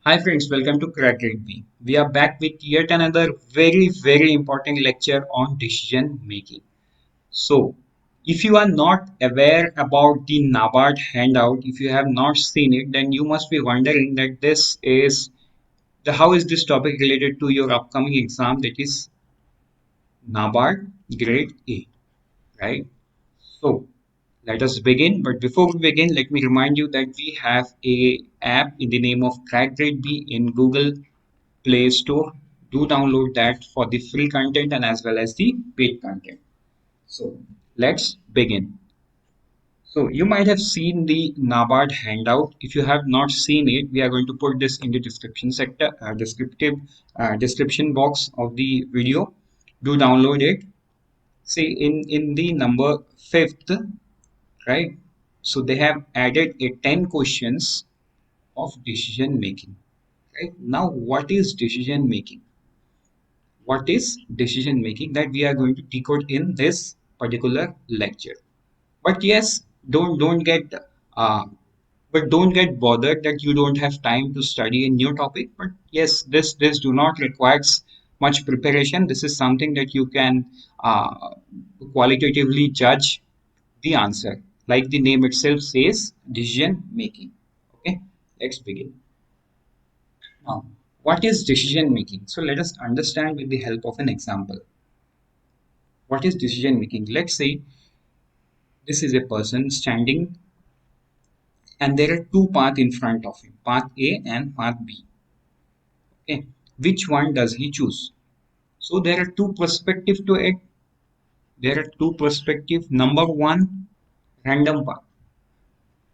Hi friends, welcome to Crack Grade B. We are back with yet another very important lecture on decision making. So, if you are not aware about the NABARD handout, if you have not seen it, then you must be wondering that how is this topic related to your upcoming exam, that is NABARD Grade A, right? So let us begin. But before we begin, let me remind you that we have a app in the name of Crack Grade B in Google Play Store. Do download that for the free content and as well as the paid content. So let's begin. So you might have seen the NABARD handout. If you have not seen it, we are going to put this in the description box of the video. Do download it. See in the number fifth, right? So they have added a 10 questions of decision making. Right now, what is decision making? What is decision making that we are going to decode in this particular lecture. But yes, don't get uh, don't get bothered that you don't have time to study a new topic. But yes, this do not requires much preparation. This is something that you can qualitatively judge the answer, like the name itself says, decision making. Okay, let's begin. Now, what is decision making? So let us understand with the help of an example. What is decision making? Let's say this is a person standing and there are two paths in front of him, path A and path B. Okay, which one does he choose? So there are two perspectives to it. There are two perspectives. Number one, random path.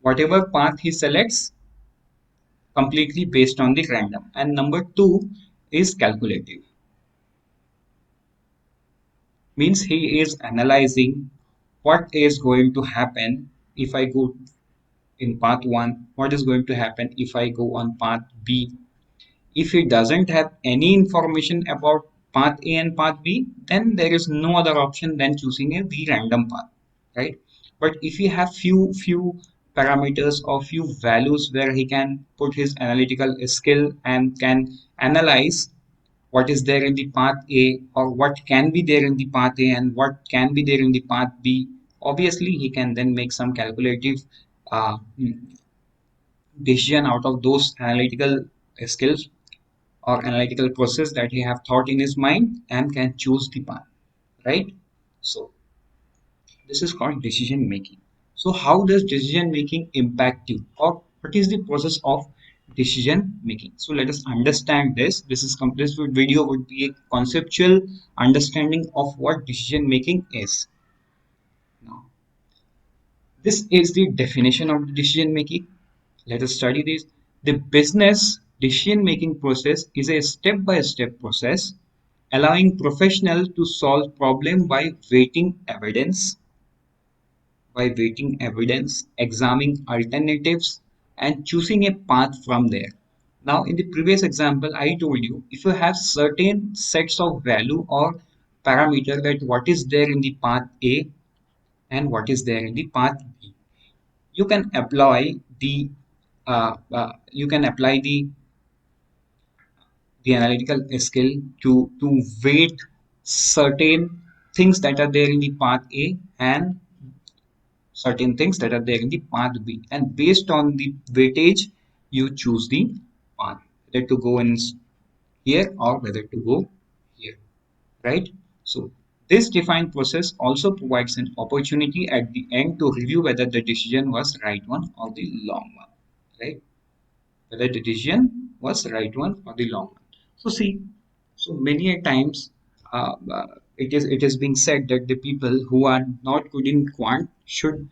Whatever path he selects, completely based on the random. And number two is calculative. Means he is analyzing what is going to happen if I go in path 1, what is going to happen if I go on path B. If he doesn't have any information about path A and path B, then there is no other option than choosing a the random path, right? But if he have few parameters or few values where he can put his analytical skill and can analyze what is there in the path A or what can be there in the path A and what can be there in the path B, obviously he can then make some calculative uh, decision out of those analytical skills or analytical process that he have thought in his mind and can choose the path, right? So this is called decision making. So how does decision making impact you, or what is the process of decision making? So let us understand this. This video would be a conceptual understanding of what decision making is. Now this is the definition of decision making. Let us study this. The business decision making process is a step by step process allowing professionals to solve problem by weighting evidence, examining alternatives, and choosing a path from there. Now, in the previous example, I told you if you have certain sets of value or parameter that what is there in the path A and what is there in the path B, you can apply the analytical skill to weight certain things that are there in the path A and certain things that are there in the path B, and based on the weightage you choose the path, whether to go in here or whether to go here, right? So this defined process also provides an opportunity at the end to review whether the decision was right one or the long one, right? Whether the decision was right one or the long one. So see, so many a times it is being said that the people who are not good in quant should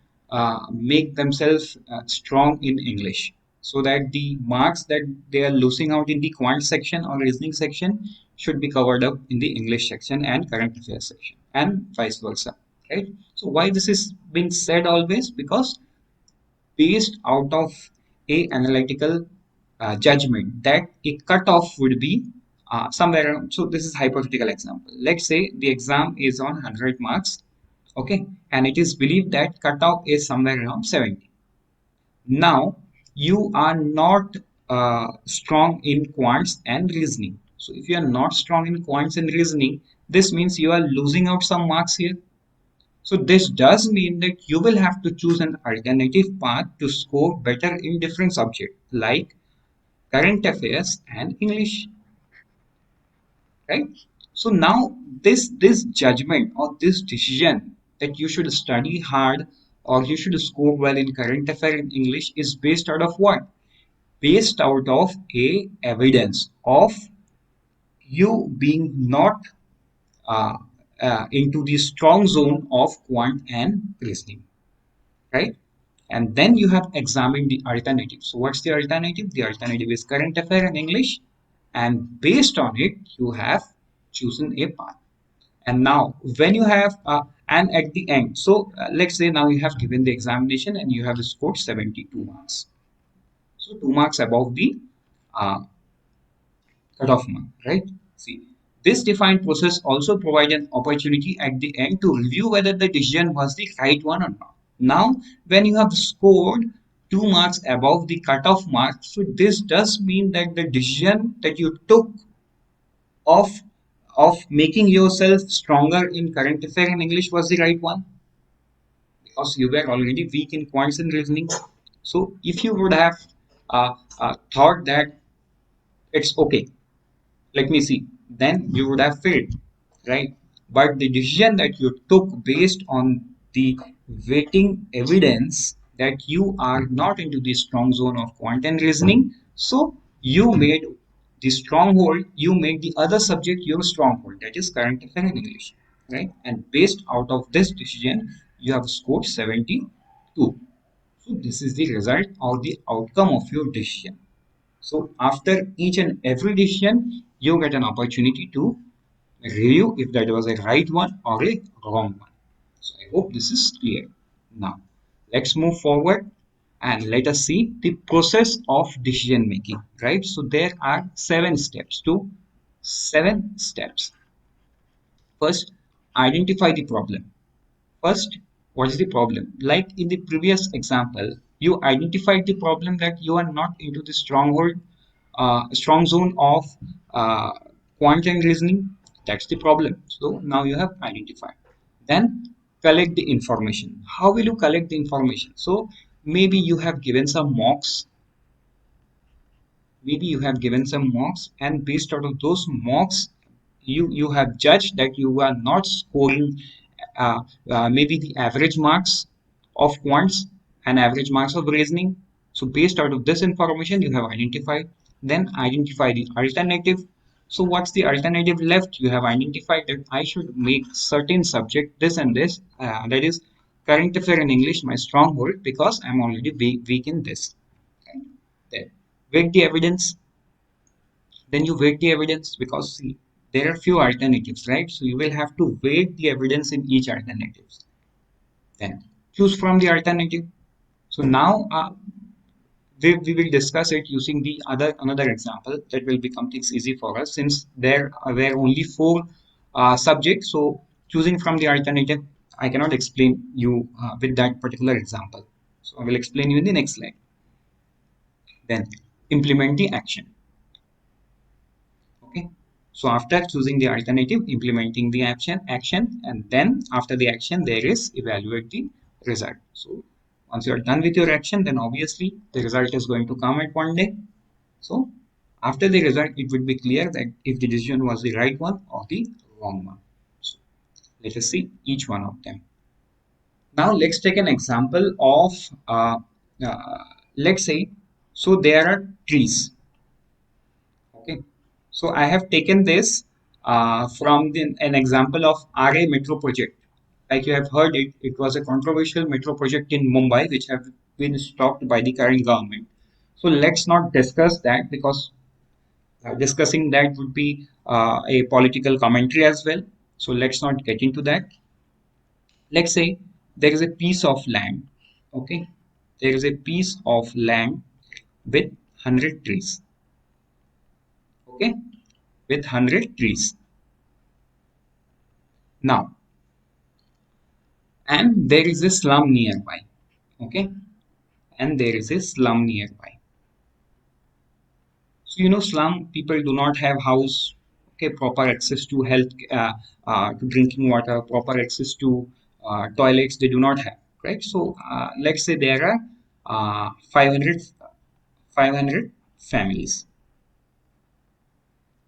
make themselves strong in English, so that the marks that they are losing out in the quant section or reasoning section should be covered up in the English section and current affairs section, and vice versa, right? So why this is being said always? Because based out of a analytical judgment that a cutoff would be somewhere around. So this is hypothetical example. Let's say the exam is on 100 marks, okay, and it is believed that cutoff is somewhere around 70. Now you are not strong in quants and reasoning. So if you are not strong in quants and reasoning, this means you are losing out some marks here. So this does mean that you will have to choose an alternative path to score better in different subjects like current affairs and English, right? So now this judgment or this decision that you should study hard or you should score well in current affair in English is based out of what? Based out of a evidence of you being not uh, into the strong zone of quant and reasoning, right? And then you have examined the alternative. So what's the alternative? The alternative is current affair and English, and based on it, you have chosen a path. And now, when you have and at the end, so let's say now you have given the examination and you have scored 72 marks. So 2 marks above the uh, cutoff mark, right? See, this defined process also provides an opportunity at the end to review whether the decision was the right one or not. Now, when you have scored 2 marks above the cutoff mark, so this does mean that the decision that you took of making yourself stronger in current affair and English was the right one because you were already weak in quants and reasoning. So, if you would have thought that it's okay, let me see, then you would have failed, right? But the decision that you took based on the weighting evidence that you are not into the strong zone of quantum reasoning, so you made the stronghold, you made the other subject your stronghold, that is current affair and English, right? And based out of this decision, you have scored 72. So this is the result or the outcome of your decision. So after each and every decision, you get an opportunity to review if that was a right one or a wrong one. So I hope this is clear. Now, let's move forward and let us see the process of decision making, right? So there are 7 steps to 7 steps. First, identify the problem. First, what is the problem? Like in the previous example, you identified the problem that you are not into the strong zone of uh, quantum reasoning. That's the problem. So now you have identified. Then collect the information. How will you collect the information? So maybe you have given some mocks, and based out of those mocks you have judged that you are not scoring uh, maybe the average marks of quants and average marks of reasoning. So based out of this information you have identified, then identify the alternative. So what's the alternative left? You have identified that I should make certain subject this and this, that is current affair in English my stronghold because I'm already weak in this. Right? Then weight the evidence. Then you weight the evidence because see, there are few alternatives, right? So you will have to weight the evidence in each alternatives. Then choose from the alternative. So now we will discuss it using the another example that will become things easy for us since there were only 4 subjects. So choosing from the alternative, I cannot explain you with that particular example. So I will explain you in the next slide. Then implement the action. Okay, so after choosing the alternative, implementing the action, and then after the action there is evaluate the result. So once you are done with your action, then obviously the result is going to come at one day. So after the result it would be clear that if the decision was the right one or the wrong one. So let us see each one of them. Now let's take an example of uh, let's say, so there are trees. Okay, so I have taken this from an example of RA metro project. Like you have heard it, it was a controversial metro project in Mumbai which have been stopped by the current government. So let's not discuss that because discussing that would be a political commentary as well. So let's not get into that. Let's say there is a piece of land. Okay, there is a piece of land with 100 trees. Okay, with 100 trees. Now, and there is a slum nearby. Okay, and there is a slum nearby. So, slum people do not have house, okay, proper access to health, to drinking water, proper access to toilets. They do not have, right? So, let's say there are 500 families.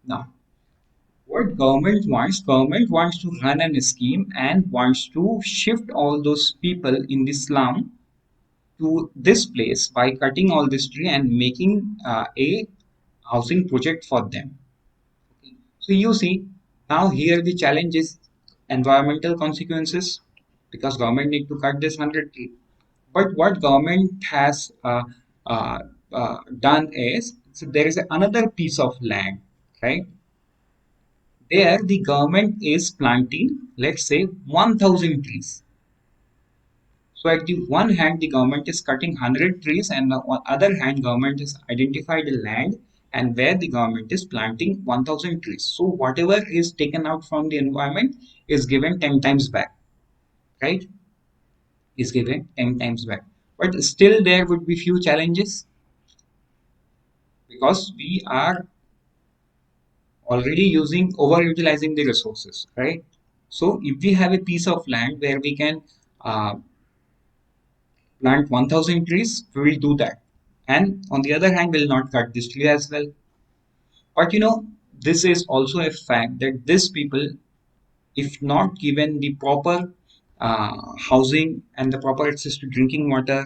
Now, what government wants to run an scheme and wants to shift all those people in the slum to this place by cutting all this tree and making a housing project for them. So you see, now here the challenge is environmental consequences because government need to cut this 100 tree. But what government has uh, done is, so there is another piece of land, right? There the government is planting, let's say, 1,000 trees. So at the one hand, the government is cutting 100 trees, and on the other hand, government has identified a land and where the government is planting 1,000 trees. So whatever is taken out from the environment is given 10 times back, right? Is given 10 times back. But still there would be few challenges because we are already using overutilizing the resources, right? So if we have a piece of land where we can uh, plant 1,000 trees, we will do that. And on the other hand, we'll not cut this tree as well. But this is also a fact that these people, if not given the proper housing and the proper access to drinking water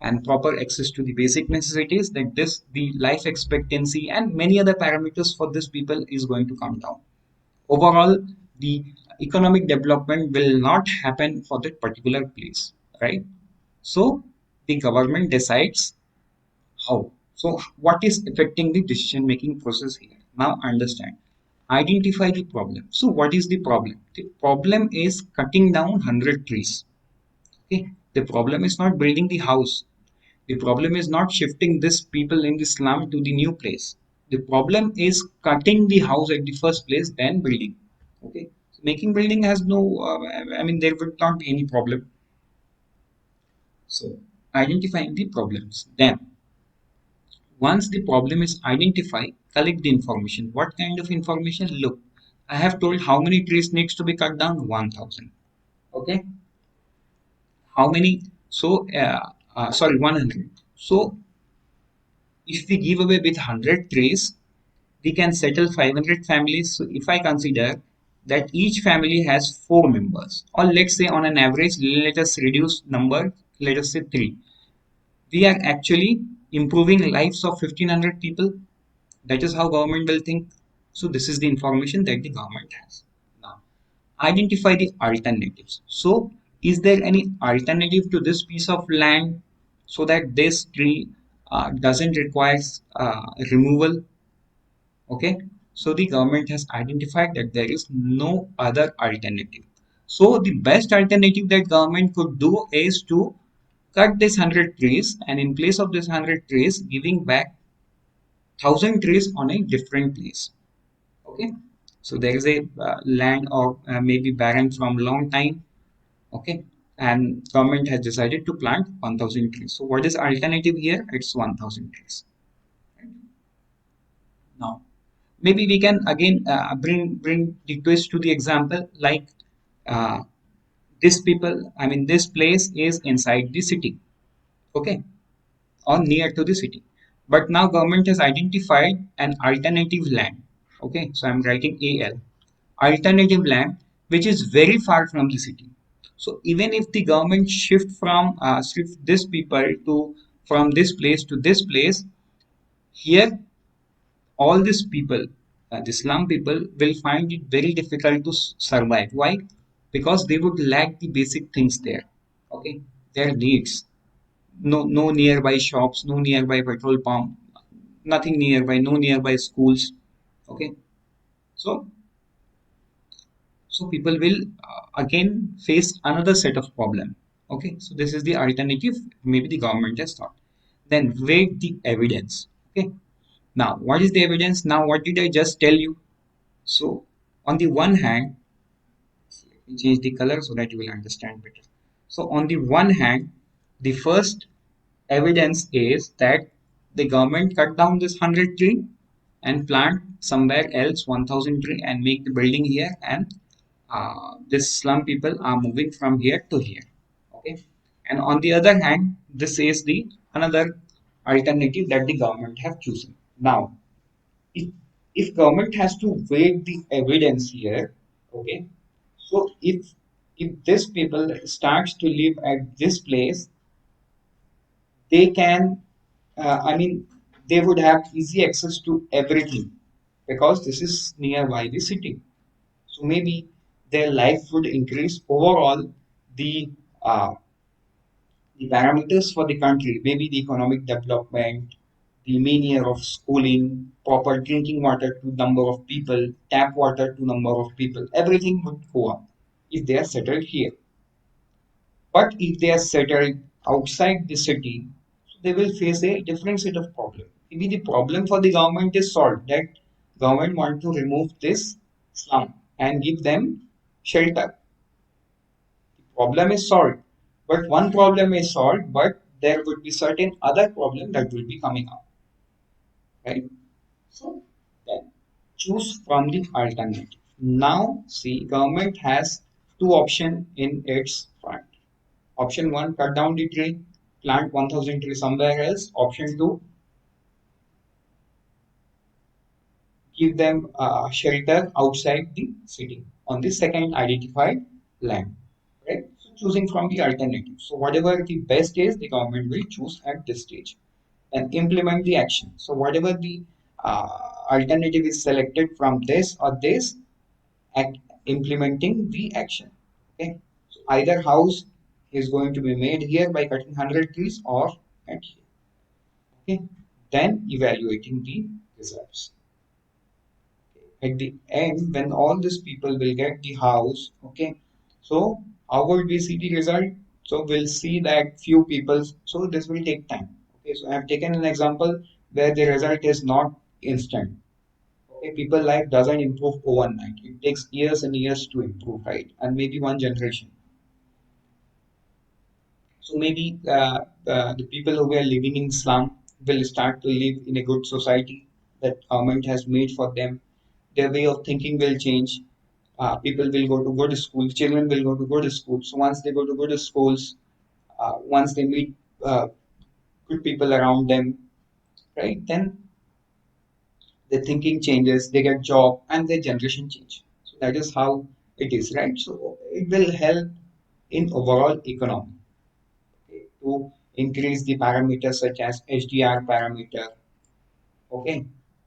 and proper access to the basic necessities, that the life expectancy and many other parameters for these people is going to come down. Overall, the economic development will not happen for that particular place, right? So the government decides how. So what is affecting the decision making process here? Now understand. Identify the problem. So what is the problem? The problem is cutting down 100 trees. Okay. The problem is not building the house. The problem is not shifting this people in the slum to the new place. The problem is cutting the house at the first place, then building. Okay. So making building has no, I mean, there would not be any problem. So identifying the problems. Then once the problem is identified, collect the information. What kind of information? Look, I have told how many trees needs to be cut down? 1,000. Okay. How many? So, sorry, 100. So, if we give away with 100 trees, we can settle 500 families. So, if I consider that each family has 4 members, or let's say on an average, let us reduce number, let us say 3. We are actually improving lives of 1,500 people. That is how government will think. So this is the information that the government has. Now, identify the alternatives. So is there any alternative to this piece of land so that this tree doesn't require removal? Okay. So the government has identified that there is no other alternative. So the best alternative that government could do is to cut this 100 trees and in place of this 100 trees giving back 1,000 trees on a different place. Okay, so there is a land or maybe barren from long time. Okay, and government has decided to plant 1,000 trees. So what is alternative here? It's 1,000 trees. Right? Now maybe we can again bring the twist to the example, like uh, this people, I mean this place is inside the city. Okay, or near to the city, but now government has identified an alternative land. Okay, so I'm writing AL, alternative land, which is very far from the city. So even if the government shift this people to from this place to this place, here all these people, the slum people, will find it very difficult to survive. Why? Because they would lack the basic things there. Okay, their needs. No nearby shops, no nearby petrol pump, nothing nearby, no nearby schools. Okay, so people will again face another set of problem. Okay, so this is the alternative maybe the government has thought. Then weight the evidence. Okay, now what is the evidence? Now what did I just tell you? So on the one hand, let me change the color so that you will understand better. So on the one hand, the first evidence is that the government cut down this 100 tree and plant somewhere else 1000 tree and make the building here, and this slum people are moving from here to here. Okay, and on the other hand, this is the another alternative that the government have chosen. Now, if if government has to weigh the evidence here, okay, so if this people starts to live at this place, they can, I mean, they would have easy access to everything because this is nearby the city. So maybe their life would increase overall. The uh, the parameters for the country, maybe the economic development, the mean year of schooling, proper drinking water to number of people, tap water to number of people, everything would go up if they are settled here. But if they are settled outside the city, they will face a different set of problem. Maybe the problem for the government is solved, that government want to remove this slum and give them shelter. Problem is solved, but one problem is solved, but there would be certain other problem that will be coming up, right? So then choose from the alternative. Now see, government has two options in its front. Option one, cut down the tree, plant 1000 trees somewhere else. Option two, give them shelter outside the city on the second identified land. Right? So choosing from the alternative. So whatever the best is, the government will choose at this stage and implement the action. So whatever the alternative is selected from this or this, act implementing the action. Okay. So either house is going to be made here by cutting 100 trees or at here. Okay. Then evaluating the results. At the end, when all these people will get the house, okay, so how would we see the result? So we'll see that few people, so this will take time. Okay, so I have taken an example where the result is not instant. Okay, people life doesn't improve overnight. It takes years and years to improve, right? And maybe one generation. So maybe the people who are living in slum will start to live in a good society that government has made for them. Their way of thinking will change. People will go to good school. Children will go to good schools. So once they go to good schools, once they meet good people around them, right? Then their thinking changes. They get job and their generation change. So that is how it is, right? So it will help in overall economy, okay, to increase the parameters such as HDR parameter, okay,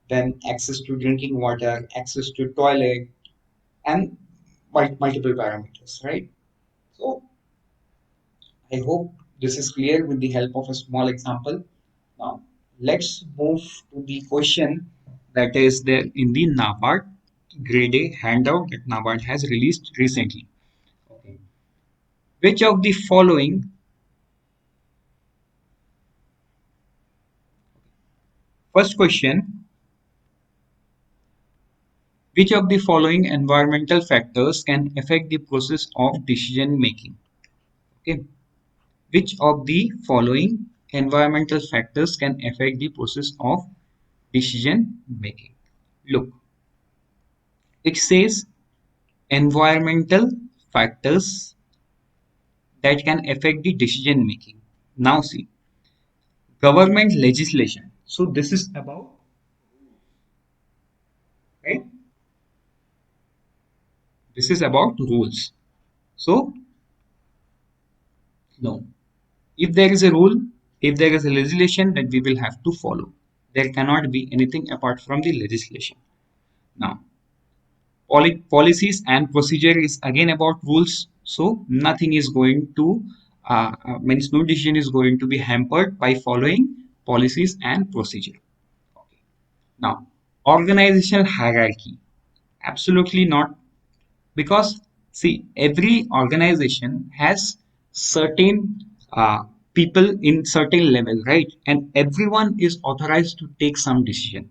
then access to drinking water, access to toilet, and multiple parameters, right? So I hope this is clear with the help of a small example. Now let's move to the question that is there in the NABARD Grade A handout that NABARD has released recently. Okay. Which of the following, first question, which of the following environmental factors can affect the process of decision making? Okay. Which of the following environmental factors can affect the process of decision making? Look, it says environmental factors that can affect the decision making. Now see, government legislation. So this is about, right? This is about rules. So no, if there is a rule, if there is a legislation that we will have to follow, there cannot be anything apart from the legislation. Now, policies and procedure is again about rules. So nothing is going to, means no decision is going to be hampered by following policies and procedure. Okay. Now, organizational hierarchy, absolutely not, because see, every organization has certain people in certain level, right? And everyone is authorized to take some decision.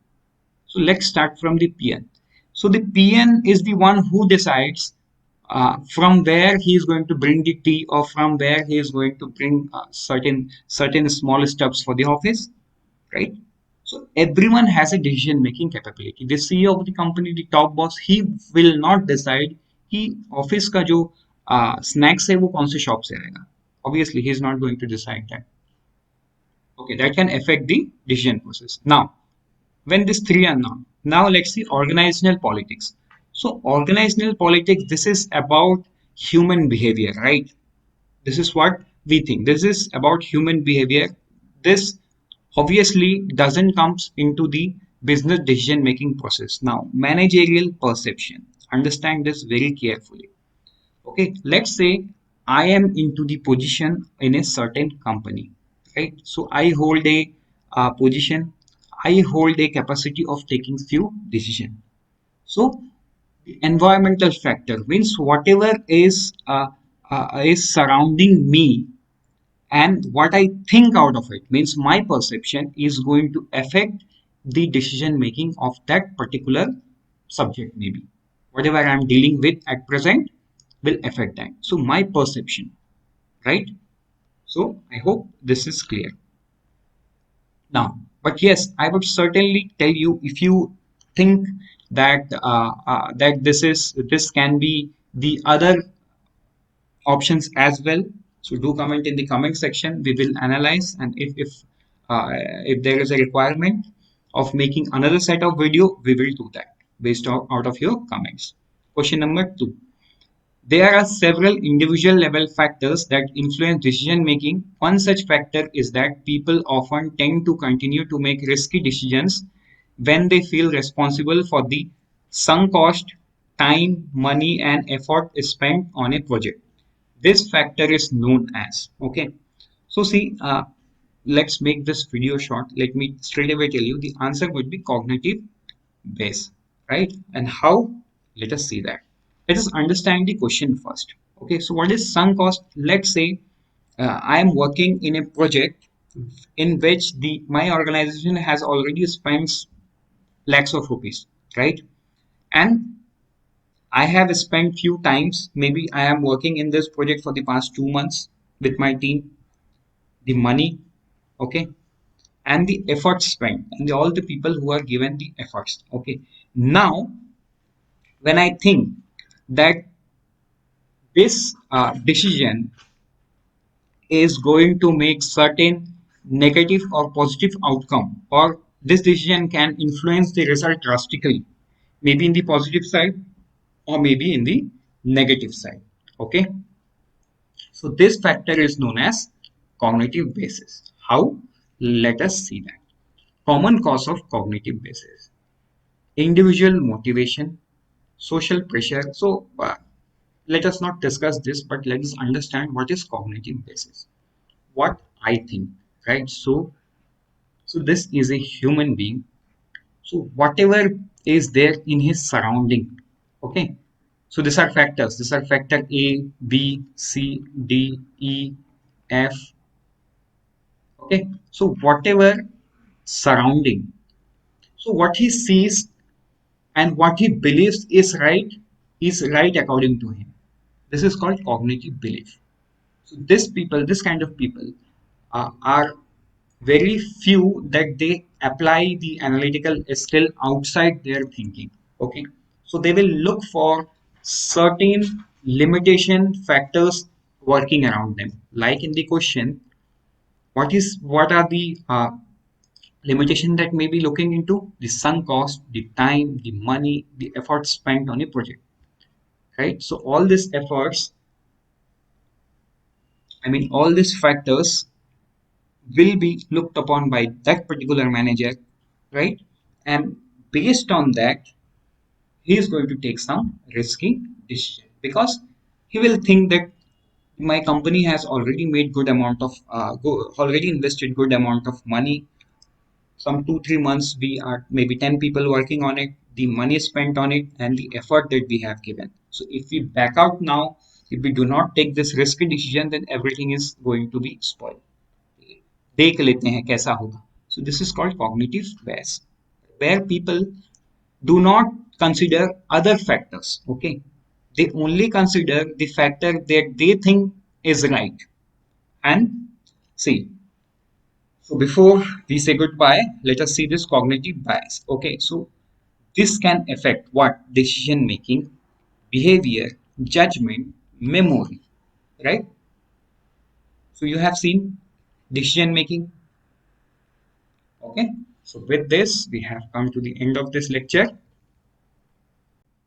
So let's start from the PN. So the PN is the one who decides from where he is going to bring the tea, or from where he is going to bring certain small stuffs for the office, right? So everyone has a decision making capability. The CEO of the company, the top boss, he will not decide कि office का जो snacks है वो कौन से shop से आएगा. Obviously he is not going to decide that. Okay, that can affect the decision process. Now when these three are known, now let's see organizational politics. So organizational politics, this is about human behavior, right? This is what we think. This is about human behavior. This obviously doesn't comes into the business decision making process. Now managerial perception, understand this very carefully. Okay, let's say I am into the position in a certain company, right? So I hold a position, I hold a capacity of taking few decisions. So the environmental factor means whatever is surrounding me and what I think out of it, means my perception is going to affect the decision making of that particular subject. Maybe whatever I'm dealing with at present will affect that. So my perception, right? So I hope this is clear now. But yes, I would certainly tell you, if you think that this can be the other options as well. So do comment in the comment section. We will analyze, and if there is a requirement of making another set of video, we will do that based out of your comments. Question number 2. There are several individual level factors that influence decision making. One such factor is that people often tend to continue to make risky decisions when they feel responsible for the sunk cost, time, money, and effort spent on a project. This factor is known as, okay. So see, let's make this video short. Let me straight away tell you the answer would be cognitive base, right? And how? Let us see that. Let us understand the question first. Okay, so what is sunk cost? Let's say I am working in a project in which the my organization has already spent lakhs of rupees, right? And I have spent few times, maybe I am working in this project for the past 2 months with my team, the money, okay, and the effort spent, and all the people who are given the efforts, okay. Now, when I think that this decision is going to make certain negative or positive outcome, or this decision can influence the result drastically, maybe in the positive side or maybe in the negative side, okay. So this factor is known as cognitive basis. How? Let us see that. Common cause of cognitive basis: individual motivation, social pressure. So let us not discuss this, but let us understand what is cognitive basis. What I think, right? So this is a human being. So whatever is there in his surrounding, okay. So these are factors. These are factor A, B, C, D, E, F. Okay. So whatever surrounding. So what he sees and what he believes is right according to him. This is called cognitive belief. So this kind of people are very few that they apply the analytical skill outside their thinking. Okay, so they will look for certain limitation factors working around them. Like in the question, what are the limitation that may be looking into? The sunk cost, the time, the money, the effort spent on a project, right? So all these efforts, I mean, all these factors will be looked upon by that particular manager, right? And based on that, he is going to take some risky decision, because he will think that my company has already made good amount of already invested good amount of money. Some 2 3 months we are maybe 10 people working on it, the money spent on it and the effort that we have given. So if we back out now, if we do not take this risky decision, then everything is going to be spoiled. देख लेते हैं कैसा होगा. So this is called cognitive bias, where people do not consider other factors. Okay, they only consider the factor that they think is right. And see, So before we say goodbye, let us see this cognitive bias. Okay, so this can affect what? Decision making, behavior, judgment, memory, right? So you have seen decision making. Okay, so with this, we have come to the end of this lecture.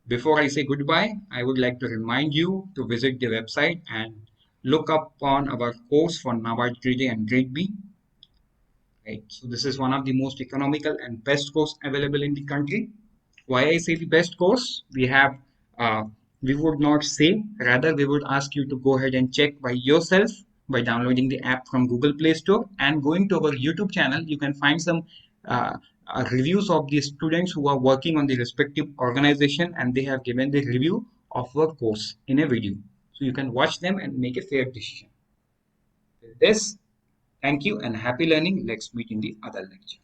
Before I say goodbye, I would like to remind you to visit the website and look up on our course for NABARD Grade A and Grade B. Right. So this is one of the most economical and best course available in the country. Why I say the best course? Uh, we would not say, rather we would ask you to go ahead and check by yourself by downloading the app from Google Play Store and going to our YouTube channel. You can find some uh, reviews of the students who are working on the respective organization and they have given the review of our course in a video. So you can watch them and make a fair decision. With this, thank you and happy learning. Let's meet in the other lecture.